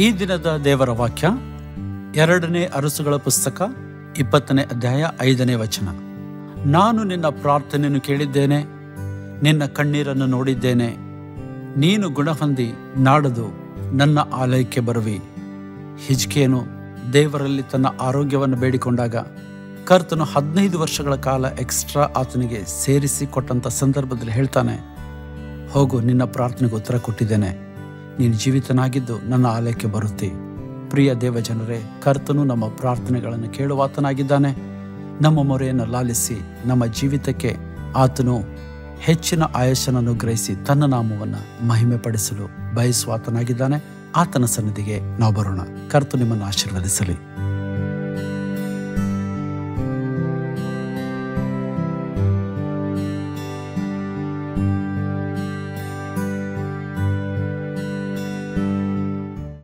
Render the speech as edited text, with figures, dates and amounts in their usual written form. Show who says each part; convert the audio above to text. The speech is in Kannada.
Speaker 1: ಈ ದಿನದ ದೇವರ ವಾಕ್ಯ 2ನೇ ಅರಸುಗಳ ಪುಸ್ತಕ 20ನೇ ಅಧ್ಯಾಯ 5ನೇ ವಚನ. ನಾನು ನಿನ್ನ ಪ್ರಾರ್ಥನೆಯನ್ನು ಕೇಳಿದ್ದೇನೆ, ನಿನ್ನ ಕಣ್ಣೀರನ್ನು ನೋಡಿದ್ದೇನೆ. ನೀನು ಗುಣಹೊಂದಿ ನಾಡದು ನನ್ನ ಆಲಯಕ್ಕೆ ಬರುವಿ. ಹಿಜ್ಕೀಯನು ದೇವರಲ್ಲಿ ತನ್ನ ಆರೋಗ್ಯವನ್ನು ಬೇಡಿಕೊಂಡಾಗ ಕರ್ತನು 15 ವರ್ಷಗಳ ಕಾಲ ಎಕ್ಸ್ಟ್ರಾ ಆತನಿಗೆ ಸೇರಿಸಿ ಕೊಟ್ಟಂಥ ಸಂದರ್ಭದಲ್ಲಿ ಹೇಳ್ತಾನೆ, ಹೋಗು, ನಿನ್ನ ಪ್ರಾರ್ಥನೆಗೆ ಉತ್ತರ ಕೊಟ್ಟಿದ್ದೇನೆ, ನೀನು ಜೀವಿತನಾಗಿದ್ದು ನನ್ನ ಆಲಯಕ್ಕೆ ಬರುತ್ತಿ. ಪ್ರಿಯ ದೇವಜನರೇ, ಕರ್ತನು ನಮ್ಮ ಪ್ರಾರ್ಥನೆಗಳನ್ನು ಕೇಳುವಾತನಾಗಿದ್ದಾನೆ. ನಮ್ಮ ಮೊರೆಯನ್ನು ಲಾಲಿಸಿ ನಮ್ಮ ಜೀವಿತಕ್ಕೆ ಆತನು ಹೆಚ್ಚಿನ ಆಯಸ್ಸನ್ನು ಗ್ರಹಿಸಿ ತನ್ನ ನಾಮವನ್ನು ಮಹಿಮೆ ಪಡಿಸಲು ಬಯಸುವಾತನಾಗಿದ್ದಾನೆ. ಆತನ ಸನ್ನಿಧಿಗೆ ನಾವು ಬರೋಣ. ಕರ್ತನು ನಿಮ್ಮನ್ನು ಆಶೀರ್ವದಿಸಲಿ.